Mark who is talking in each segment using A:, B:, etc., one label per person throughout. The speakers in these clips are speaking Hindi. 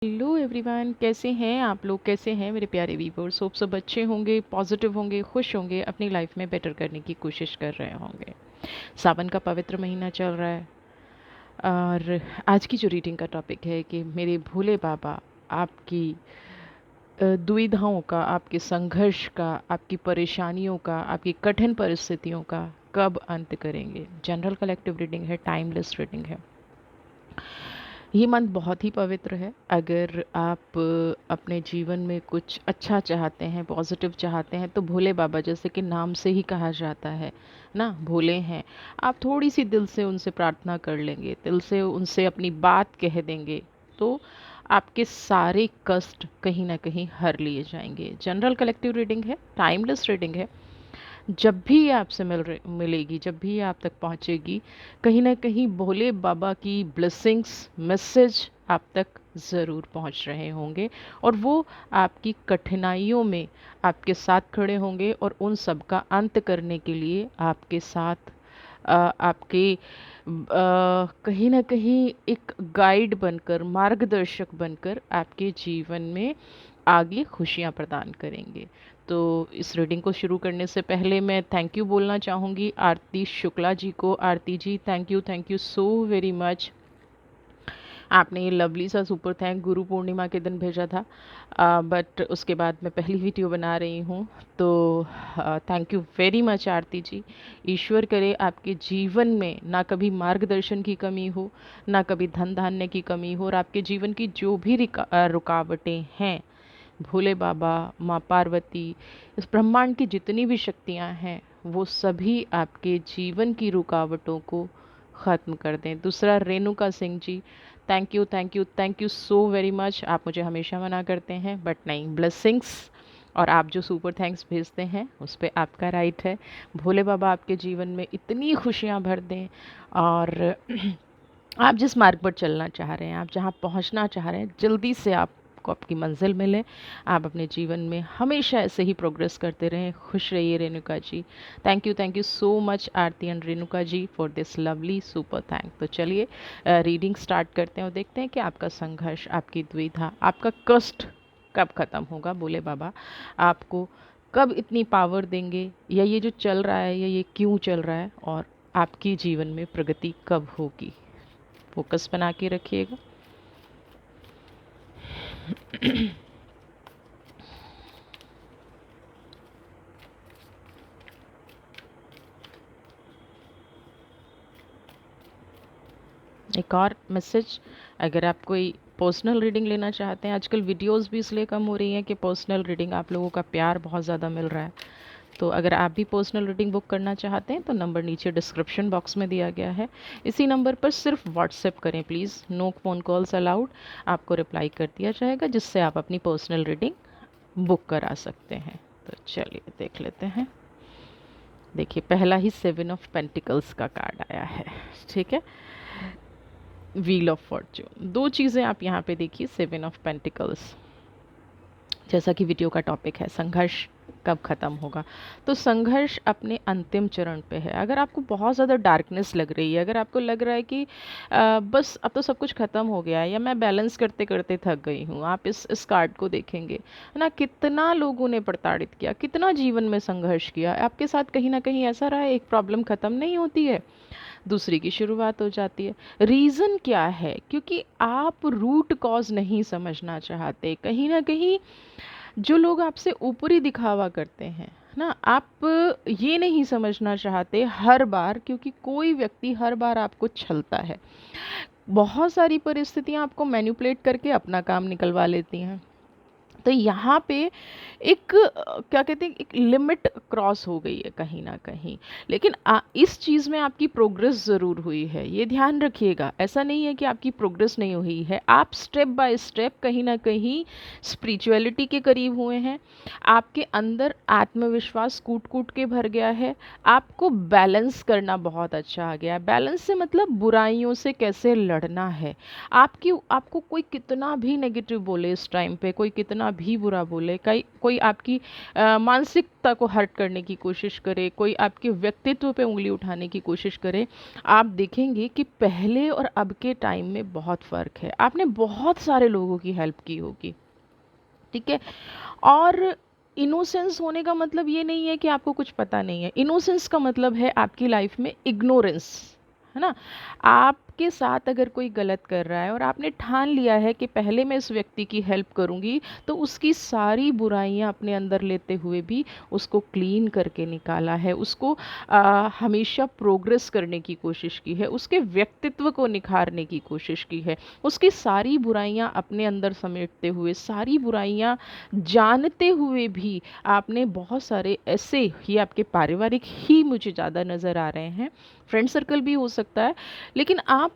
A: हेलो एवरीवन, कैसे हैं आप लोग? कैसे हैं मेरे प्यारे व्यूअर्स? होप सब अच्छे होंगे, पॉजिटिव होंगे, खुश होंगे, अपनी लाइफ में बेटर करने की कोशिश कर रहे होंगे। सावन का पवित्र महीना चल रहा है और आज की जो रीडिंग का टॉपिक है कि मेरे भोले बाबा आपकी दुविधाओं का, आपके संघर्ष का, आपकी परेशानियों का, आपकी कठिन परिस्थितियों का कब अंत करेंगे। जनरल कलेक्टिव रीडिंग है, टाइमलेस रीडिंग है। ये मंथ बहुत ही पवित्र है। अगर आप अपने जीवन में कुछ अच्छा चाहते हैं, पॉजिटिव चाहते हैं, तो भोले बाबा, जैसे कि नाम से ही कहा जाता है ना, भोले हैं। आप थोड़ी सी दिल से उनसे प्रार्थना कर लेंगे, दिल से उनसे अपनी बात कह देंगे, तो आपके सारे कष्ट कहीं ना कहीं हर लिए जाएंगे। जनरल कलेक्टिव रीडिंग है, टाइमलेस रीडिंग है। जब भी ये आपसे मिलेगी, जब भी ये आप तक पहुंचेगी, कहीं ना कहीं भोले बाबा की ब्लेसिंग्स, मैसेज आप तक ज़रूर पहुंच रहे होंगे और वो आपकी कठिनाइयों में आपके साथ खड़े होंगे और उन सब का अंत करने के लिए आपके साथ आपके कहीं ना कहीं एक गाइड बनकर, मार्गदर्शक बनकर आपके जीवन में आगे खुशियाँ प्रदान करेंगे। तो इस रीडिंग को शुरू करने से पहले मैं थैंक यू बोलना चाहूँगी आरती शुक्ला जी को। Aarti ji, thank you so very much. आपने ये लवली सा सुपर थैंक गुरु पूर्णिमा के दिन भेजा था, बट उसके बाद मैं पहली वीडियो बना रही हूँ, तो थैंक यू वेरी मच आरती जी। ईश्वर करे आपके जीवन में ना कभी मार्गदर्शन की कमी हो, ना कभी धन धान्य की कमी हो, और आपके जीवन की जो भी रुकावटें हैं, भोले बाबा, माँ पार्वती, इस ब्रह्मांड की जितनी भी शक्तियाँ हैं, वो सभी आपके जीवन की रुकावटों को ख़त्म कर दें। दूसरा, Renuka Singh ji, thank you so very much. आप मुझे हमेशा मना करते हैं, बट नहीं, ब्लेसिंग्स और आप जो सुपर थैंक्स भेजते हैं उस पर आपका राइट है। भोले बाबा आपके जीवन में इतनी खुशियाँ भर दें, और आप जिस मार्ग पर चलना चाह रहे हैं, आप जहाँ पहुँचना चाह रहे हैं, जल्दी से आपको आपकी मंजिल मिले। आप अपने जीवन में हमेशा ऐसे ही प्रोग्रेस करते रहें। खुश रहिए Renuka ji. Thank you so much Aarti and Renuka ji for this lovely super thank. तो चलिए रीडिंग स्टार्ट करते हैं और देखते हैं कि आपका संघर्ष, आपकी द्विधा, आपका कष्ट कब ख़त्म होगा। बोले बाबा आपको कब इतनी पावर देंगे, या ये जो चल रहा है, या ये क्यों चल रहा है, और आपकी जीवन में प्रगति कब होगी। फोकस बना के रखिएगा। एक और मैसेज, अगर आप कोई पर्सनल रीडिंग लेना चाहते हैं, आजकल वीडियोस भी इसलिए कम हो रही हैं कि पर्सनल रीडिंग, आप लोगों का प्यार बहुत ज़्यादा मिल रहा है। तो अगर आप भी पर्सनल रीडिंग बुक करना चाहते हैं तो नंबर नीचे डिस्क्रिप्शन बॉक्स में दिया गया है। इसी नंबर पर सिर्फ व्हाट्सएप करें please, no phone calls allowed. आपको रिप्लाई कर दिया जाएगा, जिससे आप अपनी पर्सनल रीडिंग बुक करा सकते हैं। तो चलिए देख लेते हैं। देखिए, पहला ही 7 ऑफ पेंटिकल्स का कार्ड आया है, ठीक है। व्हील ऑफ फॉर्च्यून, दो चीज़ें आप यहाँ पे देखिए। 7 ऑफ पेंटिकल्स, जैसा कि वीडियो का टॉपिक है, संघर्ष कब ख़त्म होगा। तो संघर्ष अपने अंतिम चरण पे है। अगर आपको बहुत ज़्यादा डार्कनेस लग रही है, अगर आपको लग रहा है कि बस अब तो सब कुछ ख़त्म हो गया है, या मैं बैलेंस करते करते थक गई हूँ, आप इस कार्ड को देखेंगे, है ना। कितना लोगों ने प्रताड़ित किया, कितना जीवन में संघर्ष किया आपके साथ, कहीं ना कहीं ऐसा रहा है, एक प्रॉब्लम ख़त्म नहीं होती है, दूसरी की शुरुआत हो जाती है। रीज़न क्या है? क्योंकि आप रूट कॉज नहीं समझना चाहते। कहीं ना कहीं जो लोग आपसे ऊपरी दिखावा करते हैं ना, आप ये नहीं समझना चाहते हर बार, क्योंकि कोई व्यक्ति हर बार आपको छलता है। बहुत सारी परिस्थितियां आपको मैनिपुलेट करके अपना काम निकलवा लेती हैं। तो यहाँ पे एक क्या कहते हैं, एक लिमिट क्रॉस हो गई है कहीं ना कहीं। लेकिन इस चीज़ में आपकी प्रोग्रेस ज़रूर हुई है, ये ध्यान रखिएगा। ऐसा नहीं है कि आपकी प्रोग्रेस नहीं हुई है। आप स्टेप बाय स्टेप कहीं ना कहीं स्पिरिचुअलिटी के करीब हुए हैं। आपके अंदर आत्मविश्वास कूट कूट के भर गया है। आपको बैलेंस करना बहुत अच्छा आ गया है। बैलेंस से मतलब बुराइयों से कैसे लड़ना है। आपको कोई कितना भी नेगेटिव बोले इस टाइम पे, कोई कितना कितना भी बुरा बोले, कोई आपकी मानसिकता को हर्ट करने की कोशिश करे, कोई आपके व्यक्तित्व पे उंगली उठाने की कोशिश करे, आप देखेंगे कि पहले और अब के टाइम में बहुत फ़र्क है। आपने बहुत सारे लोगों की हेल्प की होगी, ठीक है। और इनोसेंस होने का मतलब ये नहीं है कि आपको कुछ पता नहीं है। इनोसेंस का मतलब है आपकी लाइफ में इग्नोरेंस, है ना। आपके साथ अगर कोई गलत कर रहा है और आपने ठान लिया है कि पहले मैं इस व्यक्ति की हेल्प करूंगी, तो उसकी सारी बुराइयां अपने अंदर लेते हुए भी उसको क्लीन करके निकाला है, उसको हमेशा प्रोग्रेस करने की कोशिश की है, उसके व्यक्तित्व को निखारने की कोशिश की है, उसकी सारी बुराइयां अपने अंदर समेटते हुए, सारी बुराइयां जानते हुए भी आपने बहुत सारे ऐसे, ये आपके पारिवारिक ही मुझे ज़्यादा नज़र आ रहे हैं, फ्रेंड सर्कल भी हो सकता है, लेकिन आप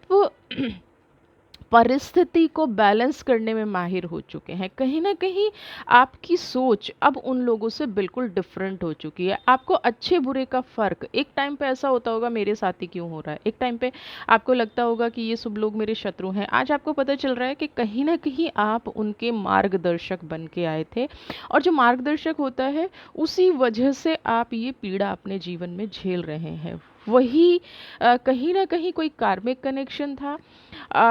A: परिस्थिति को बैलेंस करने में माहिर हो चुके हैं। कहीं ना कहीं आपकी सोच अब उन लोगों से बिल्कुल डिफरेंट हो चुकी है। आपको अच्छे बुरे का फ़र्क, एक टाइम पे ऐसा होता होगा मेरे साथ ही क्यों हो रहा है, एक टाइम पे आपको लगता होगा कि ये सब लोग मेरे शत्रु हैं, आज आपको पता चल रहा है कि कहीं ना कहीं आप उनके मार्गदर्शक बन के आए थे, और जो मार्गदर्शक होता है उसी वजह से आप ये पीड़ा अपने जीवन में झेल रहे हैं। वही कहीं ना कहीं कोई कार्मिक कनेक्शन था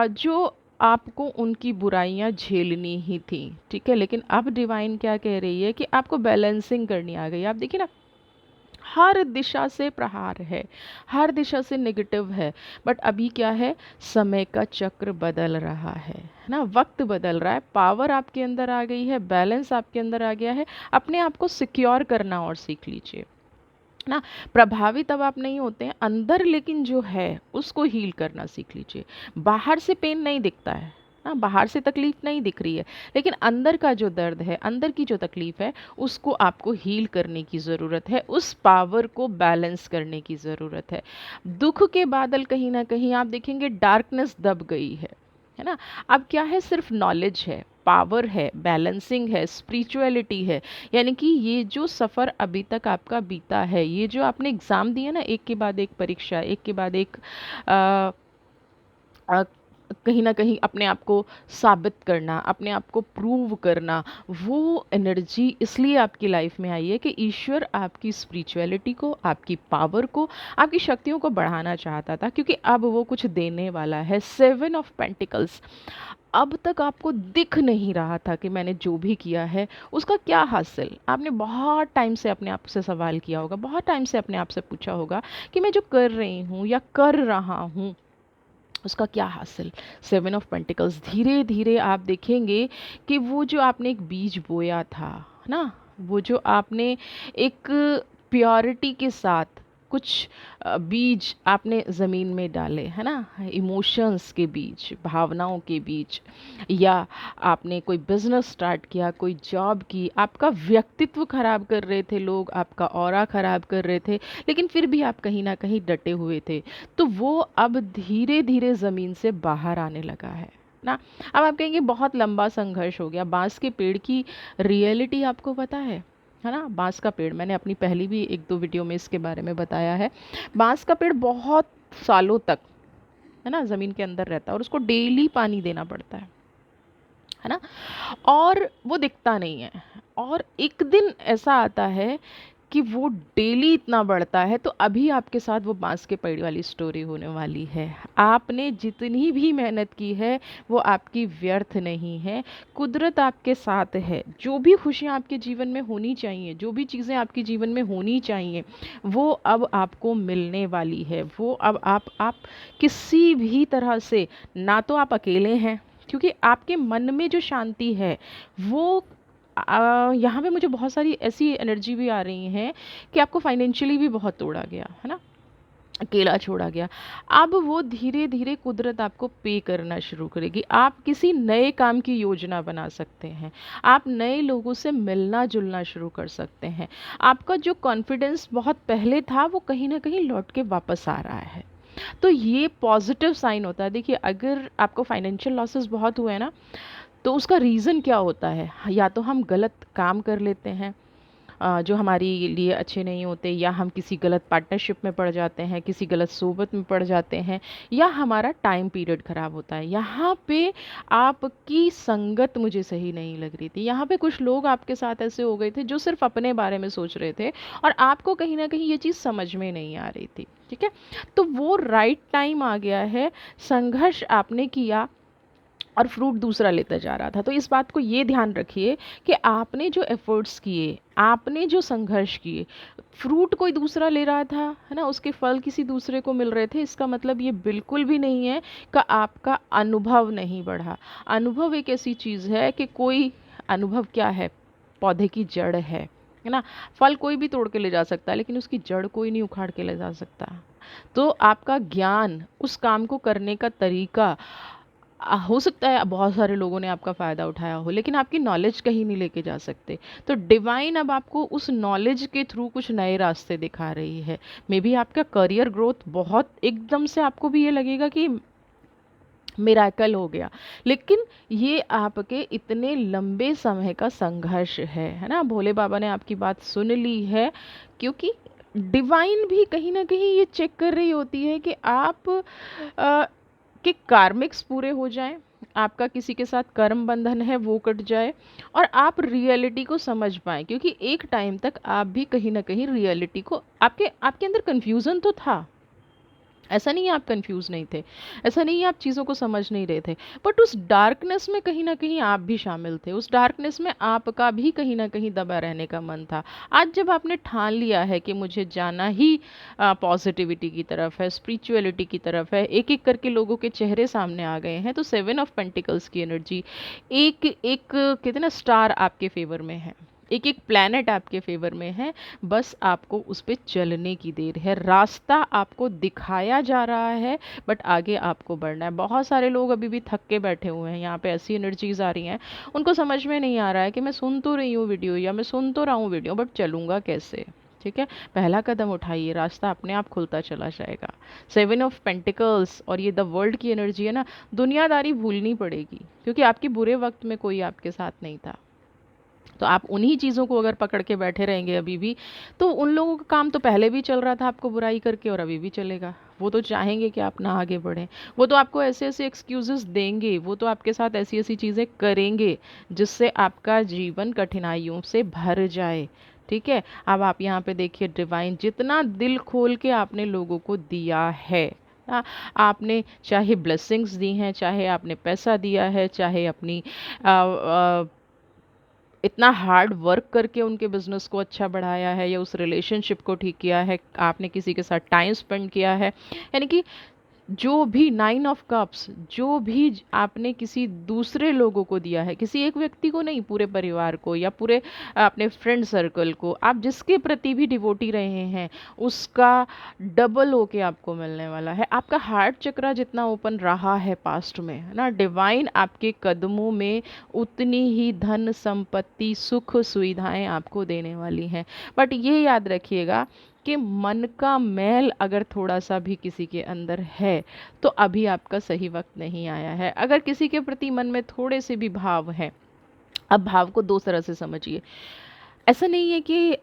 A: जो आपको उनकी बुराइयां झेलनी ही थी, ठीक है। लेकिन अब डिवाइन क्या कह रही है कि आपको बैलेंसिंग करनी आ गई। आप देखिए ना, हर दिशा से प्रहार है, हर दिशा से नेगेटिव है, बट अभी क्या है, समय का चक्र बदल रहा है ना, वक्त बदल रहा है, पावर आपके अंदर आ गई है, बैलेंस आपके अंदर आ गया है। अपने आप को सिक्योर करना और सीख लीजिए ना। प्रभावित अब आप नहीं होते हैं अंदर, लेकिन जो है उसको हील करना सीख लीजिए। बाहर से पेन नहीं दिखता है ना, बाहर से तकलीफ नहीं दिख रही है, लेकिन अंदर का जो दर्द है, अंदर की जो तकलीफ है, उसको आपको हील करने की ज़रूरत है, उस पावर को बैलेंस करने की ज़रूरत है। दुख के बादल कहीं ना कहीं आप देखेंगे डार्कनेस दब गई है ना। अब क्या है, सिर्फ नॉलेज है, पावर है, बैलेंसिंग है, स्पिरिचुअलिटी है। यानी कि ये जो सफ़र अभी तक आपका बीता है, ये जो आपने एग्ज़ाम दिए ना, एक के बाद एक परीक्षा, एक के बाद एक आ, आ, कहीं ना कहीं अपने आप को साबित करना, अपने आप को प्रूव करना, वो एनर्जी इसलिए आपकी लाइफ में आई है कि ईश्वर आपकी स्पिरिचुअलिटी को, आपकी पावर को, आपकी शक्तियों को बढ़ाना चाहता था, क्योंकि अब वो कुछ देने वाला है। 7 ऑफ पेंटिकल्स, अब तक आपको दिख नहीं रहा था कि मैंने जो भी किया है उसका क्या हासिल। आपने बहुत टाइम से अपने आप से सवाल किया होगा, बहुत टाइम से अपने आप से पूछा होगा कि मैं जो कर रही हूँ या कर रहा हूँ उसका क्या हासिल। 7 ऑफ पेंटिकल्स, धीरे धीरे आप देखेंगे कि वो जो आपने एक बीज बोया था ना, वो जो आपने एक प्योरिटी के साथ कुछ बीज आपने ज़मीन में डाले, है ना, इमोशंस के बीज, भावनाओं के बीज, या आपने कोई बिजनेस स्टार्ट किया, कोई जॉब की, आपका व्यक्तित्व खराब कर रहे थे लोग, आपका ऑरा खराब कर रहे थे, लेकिन फिर भी आप कहीं ना कहीं डटे हुए थे, तो वो अब धीरे धीरे ज़मीन से बाहर आने लगा है ना। अब आप कहेंगे बहुत लंबा संघर्ष हो गया, बांस के पेड़ की रियलिटी आपको पता है ना। बांस का पेड़, मैंने अपनी पहली भी 1-2 वीडियो में इसके बारे में बताया है। बांस का पेड़ बहुत सालों तक, है ना, ज़मीन के अंदर रहता है और उसको डेली पानी देना पड़ता है ना, और वो दिखता नहीं है। और एक दिन ऐसा आता है कि वो डेली इतना बढ़ता है, तो अभी आपके साथ वो बांस के पेड़ वाली स्टोरी होने वाली है। आपने जितनी भी मेहनत की है वो आपकी व्यर्थ नहीं है, कुदरत आपके साथ है। जो भी खुशियाँ आपके जीवन में होनी चाहिए, जो भी चीज़ें आपके जीवन में होनी चाहिए, वो अब आपको मिलने वाली है। वो अब आप किसी भी तरह से, ना तो आप अकेले हैं, क्योंकि आपके मन में जो शांति है वो यहाँ पे मुझे बहुत सारी ऐसी एनर्जी भी आ रही हैं कि आपको फाइनेंशियली भी बहुत तोड़ा गया है ना, अकेला छोड़ा गया। अब वो धीरे धीरे कुदरत आपको पे करना शुरू करेगी। आप किसी नए काम की योजना बना सकते हैं, आप नए लोगों से मिलना जुलना शुरू कर सकते हैं। आपका जो कॉन्फिडेंस बहुत पहले था वो कहीं ना कहीं लौट के वापस आ रहा है। तो ये पॉजिटिव साइन होता है। देखिए, अगर आपको फाइनेंशियल लॉसेस बहुत हुए हैं ना, तो उसका रीज़न क्या होता है, या तो हम गलत काम कर लेते हैं, जो हमारे लिए अच्छे नहीं होते, या हम किसी गलत पार्टनरशिप में पड़ जाते हैं, किसी गलत सोबत में पड़ जाते हैं, या हमारा टाइम पीरियड ख़राब होता है। यहाँ पे आपकी संगत मुझे सही नहीं लग रही थी। यहाँ पे कुछ लोग आपके साथ ऐसे हो गए थे जो सिर्फ अपने बारे में सोच रहे थे, और आपको कहीं ना कहीं ये चीज़ समझ में नहीं आ रही थी। ठीक है, तो वो राइट टाइम आ गया है। संघर्ष आपने किया और फ्रूट दूसरा लेता जा रहा था। तो इस बात को ये ध्यान रखिए कि आपने जो एफर्ट्स किए, आपने जो संघर्ष किए, फ्रूट कोई दूसरा ले रहा था, है ना, उसके फल किसी दूसरे को मिल रहे थे, इसका मतलब ये बिल्कुल भी नहीं है कि आपका अनुभव नहीं बढ़ा। अनुभव एक ऐसी चीज़ है कि कोई, अनुभव क्या है, पौधे की जड़ है ना। फल कोई भी तोड़ के ले जा सकता है, लेकिन उसकी जड़ कोई नहीं उखाड़ के ले जा सकता। तो आपका ज्ञान, उस काम को करने का तरीका, हो सकता है बहुत सारे लोगों ने आपका फ़ायदा उठाया हो, लेकिन आपकी नॉलेज कहीं नहीं लेके जा सकते। तो डिवाइन अब आपको उस नॉलेज के थ्रू कुछ नए रास्ते दिखा रही है। मे बी आपका करियर ग्रोथ बहुत एकदम से आपको भी ये लगेगा कि मिराकल हो गया, लेकिन ये आपके इतने लंबे समय का संघर्ष है ना। भोले बाबा ने आपकी बात सुन ली है, क्योंकि डिवाइन भी कहीं ना कहीं ये चेक कर रही होती है कि आप के कार्मिक्स पूरे हो जाएं, आपका किसी के साथ कर्म बंधन है वो कट जाए, और आप रियलिटी को समझ पाएँ। क्योंकि एक टाइम तक आप भी कहीं न कहीं रियलिटी को, आपके आपके अंदर कन्फ्यूज़न तो था। ऐसा नहीं है आप कंफ्यूज नहीं थे, ऐसा नहीं है आप चीज़ों को समझ नहीं रहे थे, बट उस डार्कनेस में कहीं ना कहीं आप भी शामिल थे। उस डार्कनेस में आपका भी कहीं ना कहीं दबा रहने का मन था। आज जब आपने ठान लिया है कि मुझे जाना ही पॉजिटिविटी की तरफ है, स्पिरिचुअलिटी की तरफ है, एक एक करके लोगों के चेहरे सामने आ गए हैं, तो 7 ऑफ पेंटिकल्स की एनर्जी, एक एक कहते ना स्टार आपके फेवर में है, एक एक प्लैनेट आपके फेवर में है। बस आपको उस पे चलने की देर है, रास्ता आपको दिखाया जा रहा है, बट आगे आपको बढ़ना है। बहुत सारे लोग अभी भी थक के बैठे हुए हैं, यहाँ पे ऐसी एनर्जीज आ रही हैं, उनको समझ में नहीं आ रहा है कि मैं सुन तो रही हूँ वीडियो, या मैं सुन तो रहा हूँ वीडियो, बट चलूँगा कैसे। ठीक है, पहला कदम उठाइए, रास्ता अपने आप खुलता चला जाएगा। 7 ऑफ पेंटिकल्स और ये द वर्ल्ड की एनर्जी है ना, दुनियादारी भूलनी पड़ेगी, क्योंकि आपके बुरे वक्त में कोई आपके साथ नहीं था। तो आप उन्हीं चीज़ों को अगर पकड़ के बैठे रहेंगे अभी भी, तो उन लोगों का काम तो पहले भी चल रहा था आपको बुराई करके, और अभी भी चलेगा। वो तो चाहेंगे कि आप ना आगे बढ़ें, वो तो आपको ऐसे ऐसे एक्सक्यूजेस देंगे, वो तो आपके साथ ऐसी ऐसी चीज़ें करेंगे जिससे आपका जीवन कठिनाइयों से भर जाए। ठीक है, अब आप यहाँ पे देखिए, डिवाइन जितना दिल खोल के आपने लोगों को दिया है, आपने चाहे ब्लेसिंग्स दी हैं, चाहे आपने पैसा दिया है, चाहे अपनी इतना हार्ड वर्क करके उनके बिजनेस को अच्छा बढ़ाया है, या उस रिलेशनशिप को ठीक किया है, आपने किसी के साथ टाइम स्पेंड किया है, यानी कि जो भी 9 ऑफ कप्स, जो भी आपने किसी दूसरे लोगों को दिया है, किसी एक व्यक्ति को नहीं, पूरे परिवार को या पूरे अपने फ्रेंड सर्कल को, आप जिसके प्रति भी डिवोटी रहे हैं, उसका डबल होके आपको मिलने वाला है। आपका हार्ट चक्रा जितना ओपन रहा है पास्ट में, है ना, डिवाइन आपके कदमों में उतनी ही धन संपत्ति सुख सुविधाएं आपको देने वाली हैं। बट ये याद रखिएगा कि मन का मैल अगर थोड़ा सा भी किसी के अंदर है, तो अभी आपका सही वक्त नहीं आया है। अगर किसी के प्रति मन में थोड़े से भी भाव हैं, अब भाव को दो तरह से समझिए। ऐसा नहीं है कि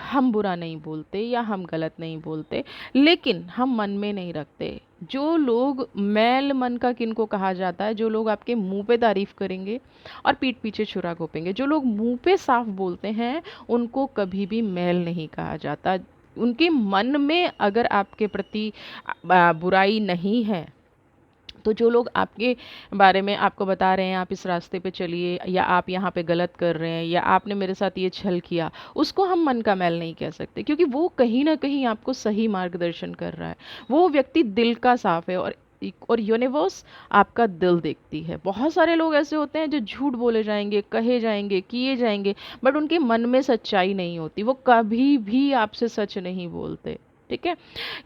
A: हम बुरा नहीं बोलते या हम गलत नहीं बोलते, लेकिन हम मन में नहीं रखते। जो लोग मैल मन का किनको कहा जाता है, जो लोग आपके मुंह पे तारीफ करेंगे और पीठ पीछे छुरा घोंपेंगे, जो लोग मुंह पे साफ बोलते हैं, उनको कभी भी मैल नहीं कहा जाता। उनके मन में अगर आपके प्रति बुराई नहीं है, तो जो लोग आपके बारे में आपको बता रहे हैं आप इस रास्ते पे चलिए, या आप यहाँ पे गलत कर रहे हैं, या आपने मेरे साथ ये छल किया, उसको हम मन का मैल नहीं कह सकते, क्योंकि वो कहीं ना कहीं आपको सही मार्गदर्शन कर रहा है। वो व्यक्ति दिल का साफ है, और यूनिवर्स आपका दिल देखती है। बहुत सारे लोग ऐसे होते हैं जो झूठ बोले जाएंगे, कहे जाएंगे, किए जाएंगे, बट उनके मन में सच्चाई नहीं होती, वो कभी भी आपसे सच नहीं बोलते। ठीक है,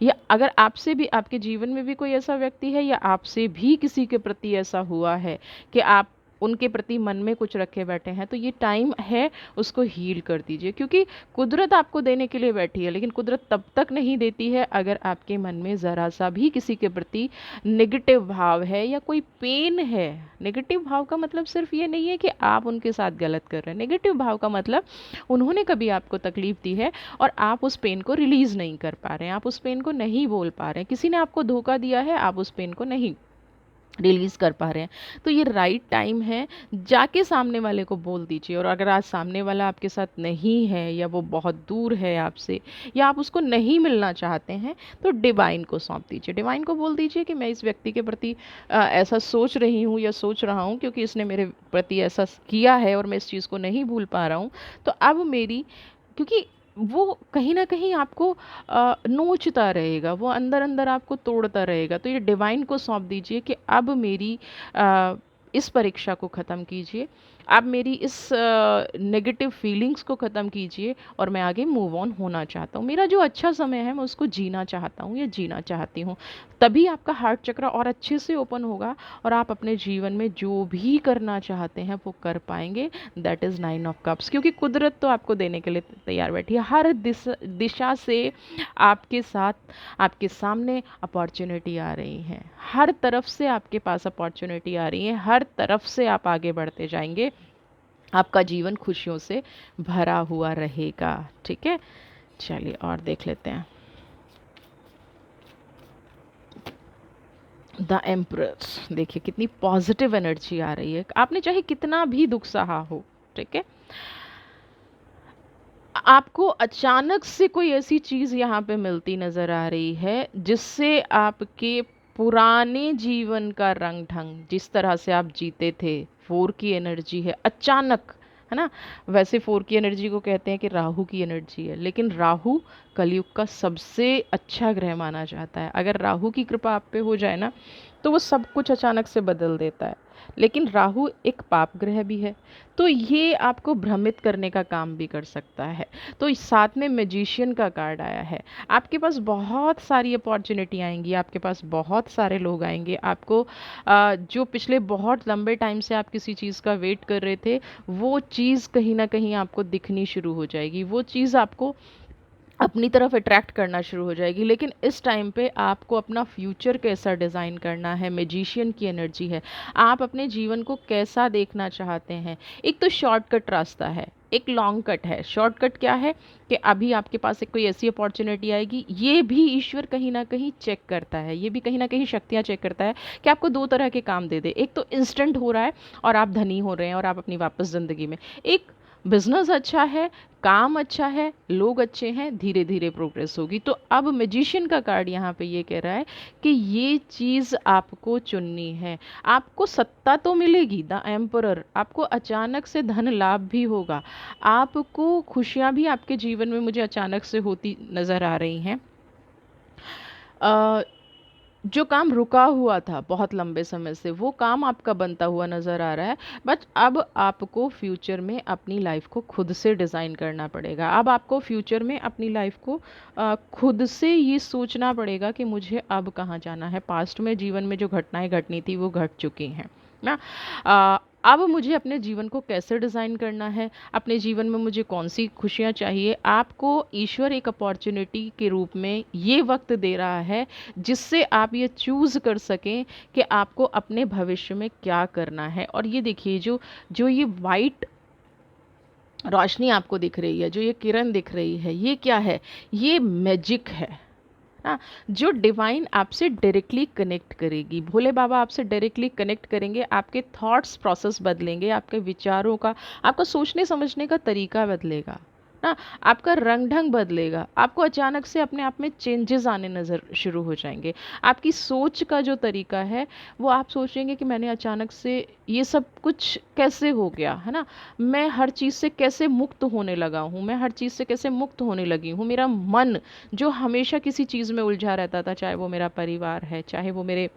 A: या अगर आपसे भी, आपके जीवन में भी कोई ऐसा व्यक्ति है, या आपसे भी किसी के प्रति ऐसा हुआ है कि आप उनके प्रति मन में कुछ रखे बैठे हैं, तो ये टाइम है उसको हील कर दीजिए, क्योंकि कुदरत आपको देने के लिए बैठी है, लेकिन कुदरत तब तक नहीं देती है अगर आपके मन में ज़रा सा भी किसी के प्रति नेगेटिव भाव है या कोई पेन है। नेगेटिव भाव का मतलब सिर्फ ये नहीं है कि आप उनके साथ गलत कर रहे हैं, नेगेटिव भाव का मतलब उन्होंने कभी आपको तकलीफ दी है और आप उस पेन को रिलीज़ नहीं कर पा रहे हैं, आप उस पेन को नहीं बोल पा रहे हैं, किसी ने आपको धोखा दिया है, आप उस पेन को नहीं रिलीज़ कर पा रहे हैं। तो ये राइट टाइम है, जाके सामने वाले को बोल दीजिए। और अगर आज सामने वाला आपके साथ नहीं है या वो बहुत दूर है आपसे या आप उसको नहीं मिलना चाहते हैं, तो डिवाइन को सौंप दीजिए। डिवाइन को बोल दीजिए कि मैं इस व्यक्ति के प्रति ऐसा सोच रही हूँ या सोच रहा हूँ, क्योंकि इसने मेरे प्रति ऐसा किया है और मैं इस चीज़ को नहीं भूल पा रहा हूँ। तो अब मेरी, क्योंकि वो कहीं न कहीं आपको नोचता रहेगा, वो अंदर-अंदर आपको तोड़ता रहेगा। तो ये डिवाइन को सौंप दीजिए कि अब मेरी इस परीक्षा को ख़त्म कीजिए, आप मेरी इस नेगेटिव फीलिंग्स को ख़त्म कीजिए और मैं आगे मूव ऑन होना चाहता हूँ। मेरा जो अच्छा समय है मैं उसको जीना चाहता हूँ या जीना चाहती हूँ। तभी आपका हार्ट चक्र और अच्छे से ओपन होगा और आप अपने जीवन में जो भी करना चाहते हैं वो कर पाएँगे। दैट इज़ 9 ऑफ कप्स, क्योंकि कुदरत तो आपको देने के लिए तैयार बैठी है। हर दिशा से आपके साथ, आपके सामने अपॉर्च्युनिटी आ रही हैं। हर तरफ से आपके पास अपॉर्च्युनिटी आ रही है, हर तरफ से आप आगे बढ़ते जाएँगे। आपका जीवन खुशियों से भरा हुआ रहेगा। ठीक है? चलिए और देख लेते हैं। द एम्परर, देखिए कितनी पॉजिटिव एनर्जी आ रही है। आपने चाहे कितना भी दुख सहा हो, ठीक है, आपको अचानक से कोई ऐसी चीज़ यहाँ पे मिलती नज़र आ रही है जिससे आपके पुराने जीवन का रंग ढंग, जिस तरह से आप जीते थे, 4 की एनर्जी है, अचानक, है ना? वैसे 4 की एनर्जी को कहते हैं कि राहु की एनर्जी है, लेकिन राहु कलयुग का सबसे अच्छा ग्रह माना जाता है। अगर राहु की कृपा आप पे हो जाए ना, तो वो सब कुछ अचानक से बदल देता है। लेकिन राहु एक पाप ग्रह भी है, तो ये आपको भ्रमित करने का काम भी कर सकता है। तो इस साथ में मैजिशियन का कार्ड आया है। आपके पास बहुत सारी अपॉर्चुनिटी आएंगी, आपके पास बहुत सारे लोग आएंगे। आपको जो पिछले बहुत लंबे टाइम से आप किसी चीज़ का वेट कर रहे थे, वो चीज़ कहीं ना कहीं आपको दिखनी शुरू हो जाएगी, वो चीज़ आपको अपनी तरफ अट्रैक्ट करना शुरू हो जाएगी। लेकिन इस टाइम पे आपको अपना फ्यूचर कैसा डिज़ाइन करना है, मैजिशियन की एनर्जी है। आप अपने जीवन को कैसा देखना चाहते हैं। एक तो शॉर्टकट रास्ता है, एक लॉन्ग कट है। शॉर्टकट क्या है कि अभी आपके पास एक कोई ऐसी अपॉर्चुनिटी आएगी, ये भी ईश्वर कहीं ना कहीं चेक करता है, ये भी कहीं ना कहीं शक्तियाँ चेक करता है कि आपको दो तरह के काम दे दे। एक तो इंस्टेंट हो रहा है और आप धनी हो रहे हैं और आप अपनी वापस ज़िंदगी में, एक बिजनेस अच्छा है, काम अच्छा है, लोग अच्छे हैं, धीरे धीरे प्रोग्रेस होगी। तो अब मैजिशियन का कार्ड यहाँ पे ये कह रहा है कि ये चीज़ आपको चुननी है। आपको सत्ता तो मिलेगी, द एम्परर, आपको अचानक से धन लाभ भी होगा, आपको खुशियाँ भी आपके जीवन में मुझे अचानक से होती नज़र आ रही हैं। जो काम रुका हुआ था बहुत लंबे समय से, वो काम आपका बनता हुआ नज़र आ रहा है। बट अब आपको फ्यूचर में अपनी लाइफ को खुद से डिज़ाइन करना पड़ेगा। अब आपको फ्यूचर में अपनी लाइफ को खुद से ये सोचना पड़ेगा कि मुझे अब कहाँ जाना है। पास्ट में जीवन में जो घटनाएं घटनी थी वो घट चुकी हैं ना। अब मुझे अपने जीवन को कैसे डिज़ाइन करना है, अपने जीवन में मुझे कौन सी खुशियाँ चाहिए। आपको ईश्वर एक अपॉर्चुनिटी के रूप में ये वक्त दे रहा है जिससे आप ये चूज़ कर सकें कि आपको अपने भविष्य में क्या करना है। और ये देखिए, जो जो ये वाइट रोशनी आपको दिख रही है, जो ये किरण दिख रही है, ये क्या है? ये मैजिक है ना, जो डिवाइन आपसे डायरेक्टली कनेक्ट करेगी। भोले बाबा आपसे डायरेक्टली कनेक्ट करेंगे, आपके थॉट्स प्रोसेस बदलेंगे, आपके विचारों का, आपका सोचने समझने का तरीका बदलेगा ना, आपका रंग ढंग बदलेगा। आपको अचानक से अपने आप में चेंजेस आने नज़र शुरू हो जाएंगे। आपकी सोच का जो तरीका है वो आप सोचेंगे कि मैंने अचानक से ये सब कुछ कैसे हो गया, है ना, मैं हर चीज़ से कैसे मुक्त होने लगा हूँ, मैं हर चीज़ से कैसे मुक्त होने लगी हूँ। मेरा मन जो हमेशा किसी चीज़ में उलझा रहता था, चाहे वो मेरा परिवार है, चाहे वो मेरे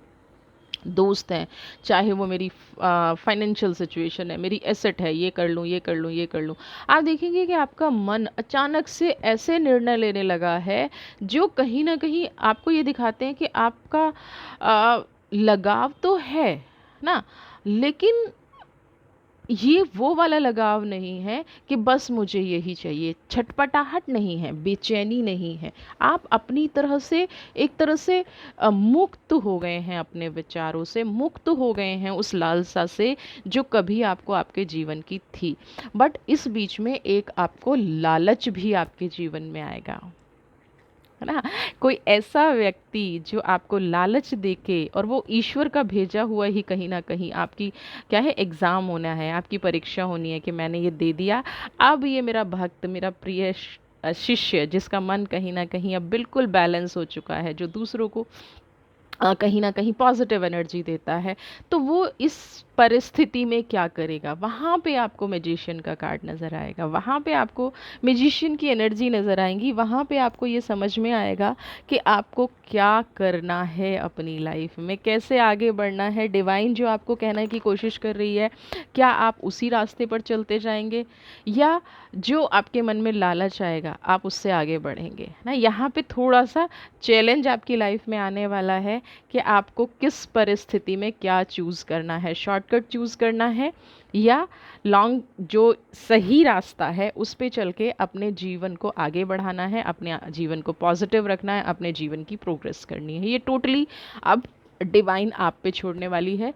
A: दोस्त हैं, चाहे वो मेरी फाइनेंशियल सिचुएशन है, मेरी एसेट है, ये कर लूँ, ये कर लूँ, ये कर लूँ, आप देखेंगे कि आपका मन अचानक से ऐसे निर्णय लेने लगा है जो कहीं ना कहीं आपको ये दिखाते हैं कि आपका लगाव तो है ना, लेकिन ये वो वाला लगाव नहीं है कि बस मुझे यही चाहिए, छटपटाहट नहीं है, बेचैनी नहीं है। आप अपनी तरह से एक तरह से मुक्त हो गए हैं, अपने विचारों से मुक्त हो गए हैं उस लालसा से जो कभी आपको आपके जीवन की थी। बट इस बीच में एक आपको लालच भी आपके जीवन में आएगा, है ना? कोई ऐसा व्यक्ति जो आपको लालच देके, और वो ईश्वर का भेजा हुआ ही कहीं ना कहीं, आपकी क्या है, एग्ज़ाम होना है, आपकी परीक्षा होनी है कि मैंने ये दे दिया, अब ये मेरा भक्त, मेरा प्रिय शिष्य जिसका मन कहीं ना कहीं अब बिल्कुल बैलेंस हो चुका है, जो दूसरों को कहीं ना कहीं पॉजिटिव एनर्जी देता है, तो वो इस परिस्थिति में क्या करेगा? वहाँ पे आपको मैजिशियन का कार्ड नज़र आएगा, वहाँ पे आपको मैजिशियन की एनर्जी नज़र आएंगी, वहाँ पे आपको ये समझ में आएगा कि आपको क्या करना है अपनी लाइफ में, कैसे आगे बढ़ना है। डिवाइन जो आपको कहने की कोशिश कर रही है, क्या आप उसी रास्ते पर चलते जाएंगे, या जो आपके मन में लालच आएगा आप उससे आगे बढ़ेंगे ना? यहाँ पे थोड़ा सा चैलेंज आपकी लाइफ में आने वाला है कि आपको किस परिस्थिति में क्या चूज़ करना है, शॉर्टकट चूज़ करना है या लॉन्ग जो सही रास्ता है उस पे चल के अपने जीवन को आगे बढ़ाना है, अपने जीवन को पॉजिटिव रखना है, अपने जीवन की प्रोग्रेस करनी है। ये टोटली अब डिवाइन आप पे छोड़ने वाली है।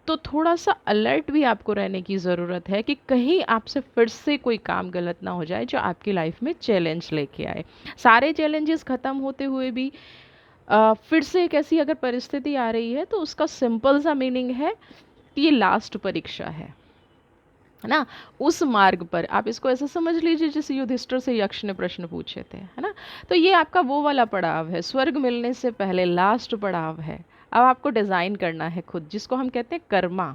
A: तो थोड़ा सा अलर्ट भी आपको रहने की ज़रूरत है कि कहीं आपसे फिर से कोई काम गलत ना हो जाए जो आपकी लाइफ में चैलेंज लेके आए। सारे चैलेंजेस ख़त्म होते हुए भी फिर से एक ऐसी अगर परिस्थिति आ रही है तो उसका सिंपल सा मीनिंग है कि ये लास्ट परीक्षा है ना? उस मार्ग पर आप इसको ऐसा समझ लीजिए जैसे युधिष्ठिर से यक्ष ने प्रश्न पूछे थे, है ना? तो ये आपका वो वाला पड़ाव है, स्वर्ग मिलने से पहले लास्ट पड़ाव है। अब आपको डिज़ाइन करना है खुद, जिसको हम कहते हैं कर्मा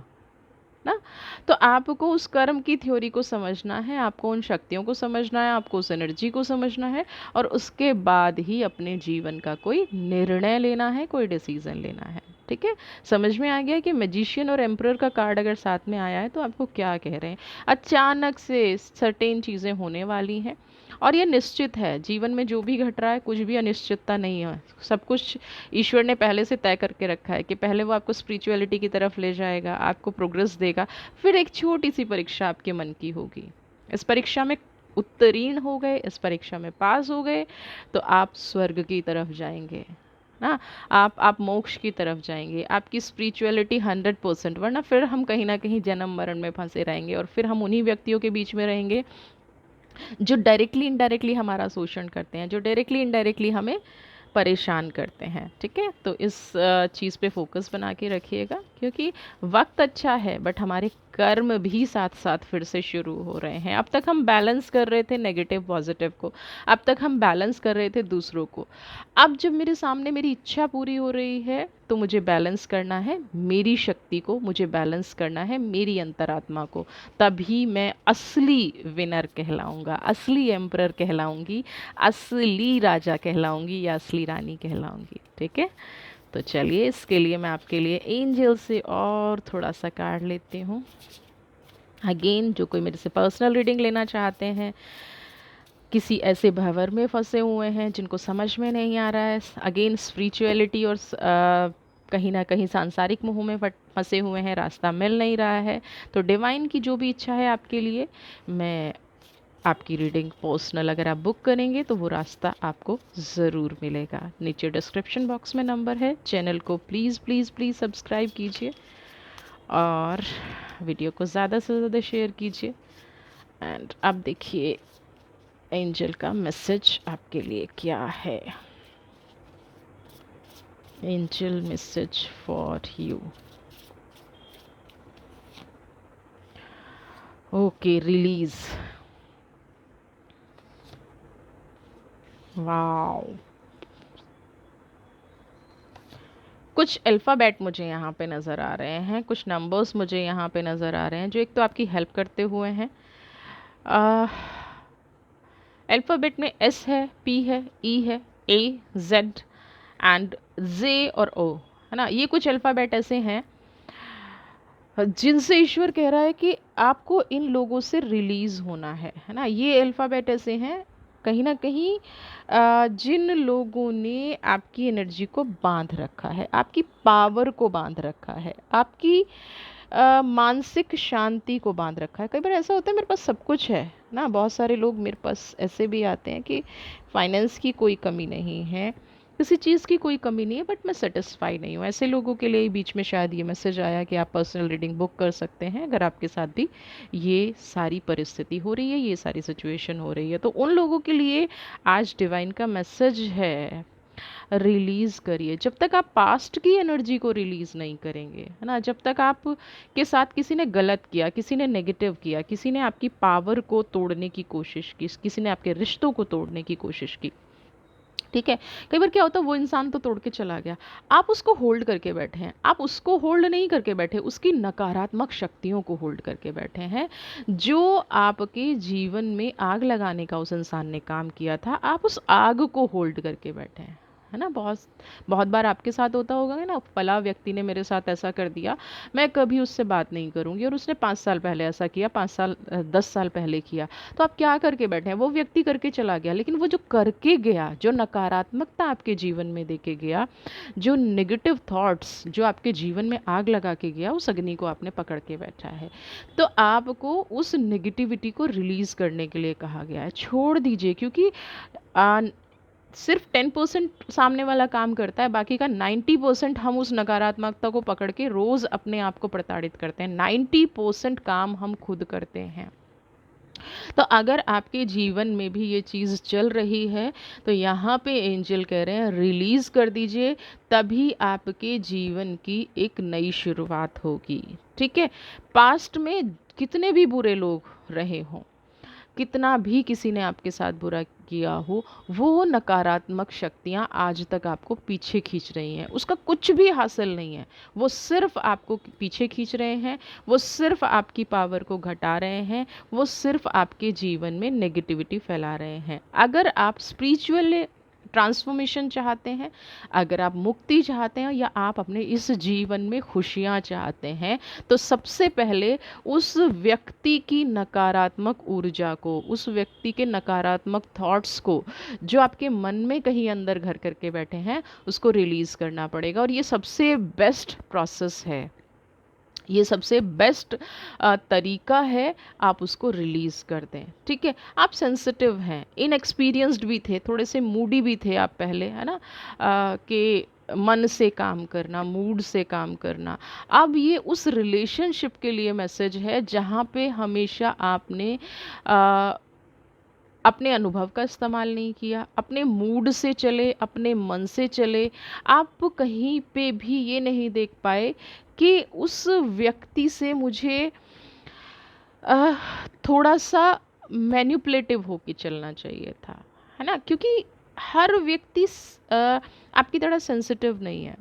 A: ना। तो आपको उस कर्म की थ्योरी को समझना है, आपको उन शक्तियों को समझना है, आपको उस एनर्जी को समझना है, और उसके बाद ही अपने जीवन का कोई निर्णय लेना है, कोई डिसीजन लेना है। ठीक है? समझ में आ गया कि मैजिशियन और एम्परर का कार्ड अगर साथ में आया है तो आपको क्या कह रहे हैं? अचानक से सर्टेन चीज़ें होने वाली हैं, और ये निश्चित है, जीवन में जो भी घट रहा है कुछ भी अनिश्चितता नहीं है। सब कुछ ईश्वर ने पहले से तय करके रखा है कि पहले वो आपको स्पिरिचुअलिटी की तरफ ले जाएगा, आपको प्रोग्रेस देगा, फिर एक छोटी सी परीक्षा आपके मन की होगी। इस परीक्षा में उत्तीर्ण हो गए, इस परीक्षा में पास हो गए, तो आप स्वर्ग की तरफ जाएंगे ना, आप मोक्ष की तरफ जाएंगे, आपकी स्पिरिचुअलिटी 100%। वरना फिर हम कहीं ना कहीं जन्म मरण में फंसे रहेंगे, और फिर हम उन्हीं व्यक्तियों के बीच में रहेंगे जो डायरेक्टली इनडायरेक्टली हमारा शोषण करते हैं, जो डायरेक्टली इनडायरेक्टली हमें परेशान करते हैं। ठीक है? तो इस चीज़ पे फोकस बना के रखिएगा, क्योंकि वक्त अच्छा है बट हमारे कर्म भी साथ साथ फिर से शुरू हो रहे हैं। अब तक हम बैलेंस कर रहे थे नेगेटिव पॉजिटिव को, अब तक हम बैलेंस कर रहे थे दूसरों को। अब जब मेरे सामने मेरी इच्छा पूरी हो रही है तो मुझे बैलेंस करना है मेरी शक्ति को, मुझे बैलेंस करना है मेरी अंतरात्मा को, तभी मैं असली विनर कहलाऊंगा, असली एम्परर कहलाऊंगी, असली राजा कहलाऊंगी या असली रानी कहलाऊंगी। ठीक है? तो चलिए, इसके लिए मैं आपके लिए एंजल से और थोड़ा सा कार्ड लेती हूँ। अगेन, जो कोई मेरे से पर्सनल रीडिंग लेना चाहते हैं, किसी ऐसे भंवर में फंसे हुए हैं जिनको समझ में नहीं आ रहा है, अगेन स्पिरिचुअलिटी और कहीं ना कहीं सांसारिक मोह में फंसे हुए हैं, रास्ता मिल नहीं रहा है, तो डिवाइन की जो भी इच्छा है आपके लिए, मैं आपकी रीडिंग पर्सनल अगर आप बुक करेंगे तो वो रास्ता आपको ज़रूर मिलेगा। नीचे डिस्क्रिप्शन बॉक्स में नंबर है, चैनल को प्लीज़ प्लीज़ प्लीज़ सब्सक्राइब कीजिए और वीडियो को ज़्यादा से ज़्यादा शेयर कीजिए। एंड अब देखिए एंजल का मैसेज आपके लिए क्या है। Angel message for you. Okay, release. Wow, कुछ अल्फ़ाबेट मुझे यहाँ पे नज़र आ रहे हैं, कुछ नंबर्स मुझे यहाँ पे नज़र आ रहे हैं जो एक तो आपकी हेल्प करते हुए हैं। अल्फ़ाबेट में एस है, पी है, ई है, ए, जेड एंड जे और ओ, है ना? ये कुछ अल्फ़ाबेट ऐसे हैं जिनसे ईश्वर कह रहा है कि आपको इन लोगों से रिलीज़ होना है ना? ये अल्फ़ाबेट ऐसे हैं कहीं ना कहीं जिन लोगों ने आपकी एनर्जी को बांध रखा है, आपकी पावर को बांध रखा है, आपकी मानसिक शांति को बांध रखा है। कई बार ऐसा होता है मेरे पास सब कुछ है ना, बहुत सारे लोग मेरे पास ऐसे भी आते हैं कि फाइनेंस की कोई कमी नहीं है, किसी चीज़ की कोई कमी नहीं है, बट मैं सेटिस्फाई नहीं हूँ। ऐसे लोगों के लिए बीच में शायद ये मैसेज आया कि आप पर्सनल रीडिंग बुक कर सकते हैं अगर आपके साथ भी ये सारी परिस्थिति हो रही है, ये सारी सिचुएशन हो रही है। तो उन लोगों के लिए आज डिवाइन का मैसेज है, रिलीज करिए। जब तक आप पास्ट की एनर्जी को रिलीज नहीं करेंगे, है ना, जब तक आप के साथ किसी ने गलत किया, किसी ने नेगेटिव किया, किसी ने आपकी पावर को तोड़ने की कोशिश की, किसी ने आपके रिश्तों को तोड़ने की कोशिश की, ठीक है, कई बार क्या होता है वो इंसान तो तोड़ के चला गया, आप उसको होल्ड करके बैठे हैं। आप उसको होल्ड नहीं करके बैठे, उसकी नकारात्मक शक्तियों को होल्ड करके बैठे हैं। जो आपके जीवन में आग लगाने का उस इंसान ने काम किया था, आप उस आग को होल्ड करके बैठे हैं, है ना। बहुत बहुत बार आपके साथ होता होगा ना, फला व्यक्ति ने मेरे साथ ऐसा कर दिया, मैं कभी उससे बात नहीं करूंगी, और उसने 5 साल पहले ऐसा किया, 5 साल 10 साल पहले किया। तो आप क्या करके बैठे हैं, वो व्यक्ति करके चला गया, लेकिन वो जो करके गया, जो नकारात्मकता आपके जीवन में देके गया, जो नेगेटिव थॉट्स जो आपके जीवन में आग लगा के गया, उस अग्नि को आपने पकड़ के बैठा है। तो आपको उस नेगेटिविटी को रिलीज करने के लिए कहा गया है, छोड़ दीजिए। क्योंकि सिर्फ 10% सामने वाला काम करता है, बाकी का 90% हम उस नकारात्मकता को पकड़ के रोज़ अपने आप को प्रताड़ित करते हैं। 90% काम हम खुद करते हैं। तो अगर आपके जीवन में भी ये चीज़ चल रही है, तो यहाँ पे एंजल कह रहे हैं रिलीज़ कर दीजिए, तभी आपके जीवन की एक नई शुरुआत होगी। ठीक है, पास्ट में कितने भी बुरे लोग रहे हों, कितना भी किसी ने आपके साथ बुरा किया हो, वो नकारात्मक शक्तियाँ आज तक आपको पीछे खींच रही हैं, उसका कुछ भी हासिल नहीं है। वो सिर्फ आपको पीछे खींच रहे हैं, वो सिर्फ आपकी पावर को घटा रहे हैं, वो सिर्फ आपके जीवन में नेगेटिविटी फैला रहे हैं। अगर आप स्पिरिचुअल ट्रांसफॉर्मेशन चाहते हैं, अगर आप मुक्ति चाहते हैं, या आप अपने इस जीवन में खुशियाँ चाहते हैं, तो सबसे पहले उस व्यक्ति की नकारात्मक ऊर्जा को, उस व्यक्ति के नकारात्मक थॉट्स को जो आपके मन में कहीं अंदर घर करके बैठे हैं, उसको रिलीज़ करना पड़ेगा। और ये सबसे बेस्ट प्रोसेस है, ये सबसे बेस्ट तरीका है, आप उसको रिलीज़ कर दें। ठीक है, आप सेंसिटिव हैं, इनएक्सपीरियंस्ड भी थे, थोड़े से मूडी भी थे आप पहले, है ना, कि मन से काम करना, मूड से काम करना। अब ये उस रिलेशनशिप के लिए मैसेज है जहाँ पे हमेशा आपने आ, अपने अनुभव का इस्तेमाल नहीं किया, अपने मूड से चले, अपने मन से चले। आप कहीं पे भी ये नहीं देख पाए कि उस व्यक्ति से मुझे अ, थोड़ा सा मैनिपुलेटिव होके चलना चाहिए था, है ना। क्योंकि हर व्यक्ति आपकी तरह सेंसिटिव नहीं है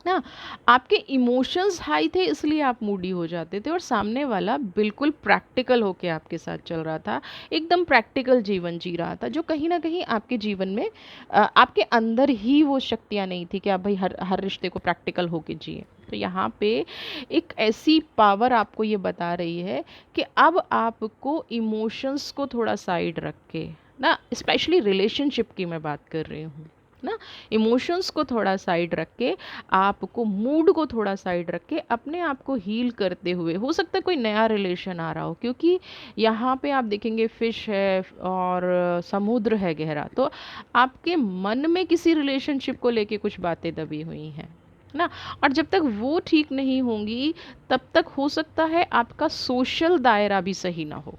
A: ना। आपके इमोशंस हाई थे इसलिए आप मूडी हो जाते थे, और सामने वाला बिल्कुल प्रैक्टिकल होके आपके साथ चल रहा था, एकदम प्रैक्टिकल जीवन जी रहा था, जो कहीं ना कहीं आपके जीवन में आपके अंदर ही वो शक्तियाँ नहीं थी कि आप भाई हर हर रिश्ते को प्रैक्टिकल होके जिए। तो यहाँ पे एक ऐसी पावर आपको ये बता रही है कि अब आपको इमोशंस को थोड़ा साइड रख के ना, स्पेशली रिलेशनशिप की मैं बात कर रही हूँ ना, इमोशंस को थोड़ा साइड रख के, आपको मूड को थोड़ा साइड रख के अपने आप को हील करते हुए, हो सकता है कोई नया रिलेशन आ रहा हो, क्योंकि यहाँ पे आप देखेंगे फिश है और समुद्र है गहरा, तो आपके मन में किसी रिलेशनशिप को लेके कुछ बातें दबी हुई हैं ना। और जब तक वो ठीक नहीं होंगी, तब तक हो सकता है आपका सोशल दायरा भी सही ना हो।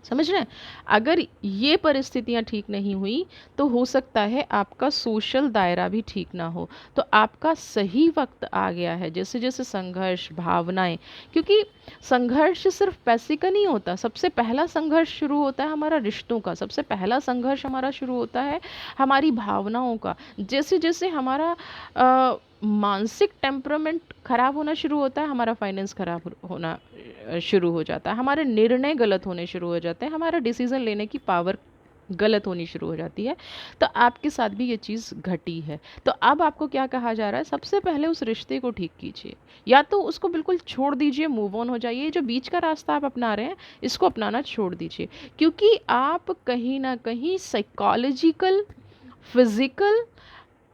A: समझ रहे हैं, अगर ये परिस्थितियां ठीक नहीं हुई, तो हो सकता है आपका सोशल दायरा भी ठीक ना हो। तो आपका सही वक्त आ गया है, जैसे जैसे संघर्ष, भावनाएं, क्योंकि संघर्ष सिर्फ पैसे का नहीं होता। सबसे पहला संघर्ष शुरू होता है हमारा रिश्तों का, सबसे पहला संघर्ष हमारा शुरू होता है हमारी भावनाओं का। जैसे जैसे हमारा मानसिक टेम्परामेंट खराब होना शुरू होता है, हमारा फाइनेंस खराब होना शुरू हो जाता है, हमारे निर्णय गलत होने शुरू हो जाते हैं, हमारा डिसीजन लेने की पावर गलत होनी शुरू हो जाती है। तो आपके साथ भी ये चीज़ घटी है। तो अब आपको क्या कहा जा रहा है, सबसे पहले उस रिश्ते को ठीक कीजिए, या तो उसको बिल्कुल छोड़ दीजिए, मूव ऑन हो जाइए। जो बीच का रास्ता आप अपना रहे हैं, इसको अपनाना छोड़ दीजिए, क्योंकि आप कहीं ना कहीं साइकोलॉजिकल, फिजिकल,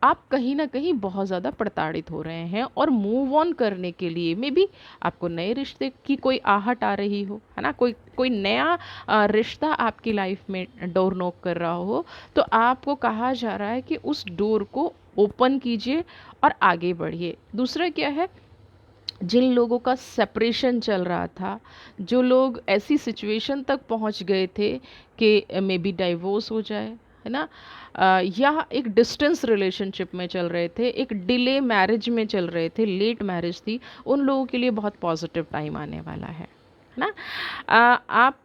A: आप कहीं ना कहीं बहुत ज़्यादा प्रताड़ित हो रहे हैं और मूव ऑन करने के लिए मे बी आपको नए रिश्ते की कोई आहट आ रही हो, है ना, कोई कोई नया रिश्ता आपकी लाइफ में डोर नॉक कर रहा हो, तो आपको कहा जा रहा है कि उस डोर को ओपन कीजिए और आगे बढ़िए। दूसरा क्या है, जिन लोगों का सेपरेशन चल रहा था, जो लोग ऐसी सिचुएशन तक पहुंच गए थे कि मे बी डाइवोर्स हो जाए, है ना, या एक डिस्टेंस रिलेशनशिप में चल रहे थे, एक डिले मैरिज में चल रहे थे, लेट मैरिज थी, उन लोगों के लिए बहुत पॉजिटिव टाइम आने वाला है ना। आप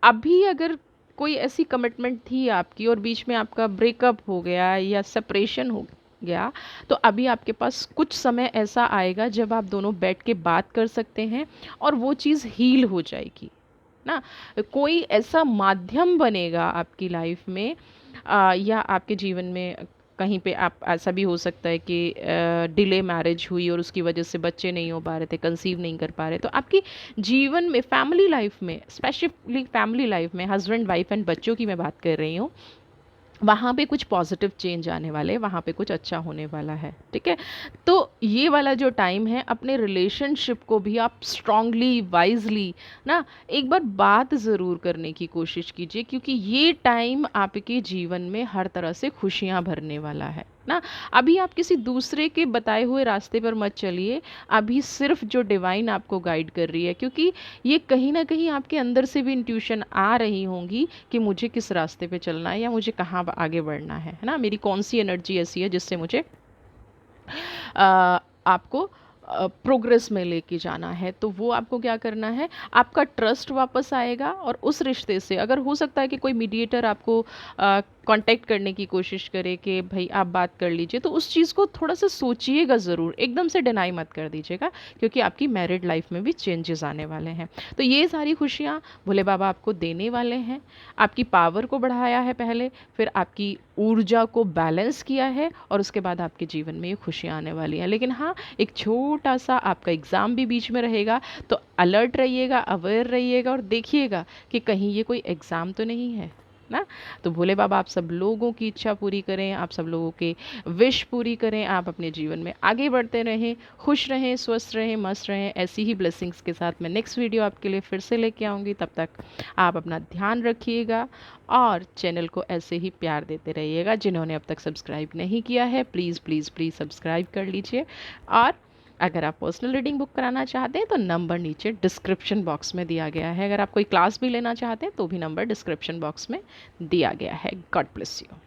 A: अभी अगर कोई ऐसी कमिटमेंट थी आपकी और बीच में आपका ब्रेकअप हो गया या सेपरेशन हो गया, तो अभी आपके पास कुछ समय ऐसा आएगा जब आप दोनों बैठ के बात कर सकते हैं और वो चीज़ हील हो जाएगी ना। कोई ऐसा माध्यम बनेगा आपकी लाइफ में, या आपके जीवन में कहीं पे आप, ऐसा भी हो सकता है कि डिले मैरिज हुई और उसकी वजह से बच्चे नहीं हो पा रहे थे, कंसीव नहीं कर पा रहे, तो आपकी जीवन में फैमिली लाइफ में, स्पेसिफिकली फैमिली लाइफ में हस्बैंड वाइफ एंड बच्चों की मैं बात कर रही हूँ, वहाँ पे कुछ पॉजिटिव चेंज आने वाले हैं, वहाँ पे कुछ अच्छा होने वाला है, ठीक है। तो ये वाला जो टाइम है, अपने रिलेशनशिप को भी आप स्ट्रांगली वाइजली ना एक बार बात ज़रूर करने की कोशिश कीजिए, क्योंकि ये टाइम आपके जीवन में हर तरह से खुशियाँ भरने वाला है ना। अभी आप किसी दूसरे के बताए हुए रास्ते पर मत चलिए, अभी सिर्फ जो डिवाइन आपको गाइड कर रही है, क्योंकि ये कहीं ना कहीं आपके अंदर से भी इंट्यूशन आ रही होंगी कि मुझे किस रास्ते पे चलना है या मुझे कहाँ आगे बढ़ना है ना, मेरी कौन सी एनर्जी ऐसी है जिससे मुझे आपको प्रोग्रेस में लेके जाना है। तो वो आपको क्या करना है, आपका ट्रस्ट वापस आएगा और उस रिश्ते से अगर हो सकता है कि कोई मीडिएटर आपको कांटेक्ट करने की कोशिश करे कि भाई आप बात कर लीजिए, तो उस चीज़ को थोड़ा सा सोचिएगा ज़रूर, एकदम से डिनाई मत कर दीजिएगा, क्योंकि आपकी मैरिड लाइफ में भी चेंजेस आने वाले हैं। तो ये सारी खुशियाँ भोले बाबा आपको देने वाले हैं। आपकी पावर को बढ़ाया है पहले, फिर आपकी ऊर्जा को बैलेंस किया है और उसके बाद आपके जीवन में ये खुशियाँ आने वाली हैं। लेकिन हाँ, एक छोटा सा आपका एग्ज़ाम भी बीच में रहेगा, तो अलर्ट रहिएगा, अवेयर रहिएगा और देखिएगा कि कहीं ये कोई एग्ज़ाम तो नहीं है ना। तो भोले बाबा आप सब लोगों की इच्छा पूरी करें, आप सब लोगों के विश पूरी करें, आप अपने जीवन में आगे बढ़ते रहें, खुश रहें, स्वस्थ रहें, मस्त रहें। ऐसी ही ब्लेसिंग्स के साथ मैं नेक्स्ट वीडियो आपके लिए फिर से लेके आऊँगी। तब तक आप अपना ध्यान रखिएगा और चैनल को ऐसे ही प्यार देते रहिएगा। जिन्होंने अब तक सब्सक्राइब नहीं किया है, प्लीज़ प्लीज़ प्लीज़ सब्सक्राइब कर लीजिए। और अगर आप पर्सनल रीडिंग बुक कराना चाहते हैं तो नंबर नीचे डिस्क्रिप्शन बॉक्स में दिया गया है। अगर आप कोई क्लास भी लेना चाहते हैं तो भी नंबर डिस्क्रिप्शन बॉक्स में दिया गया है। God bless you.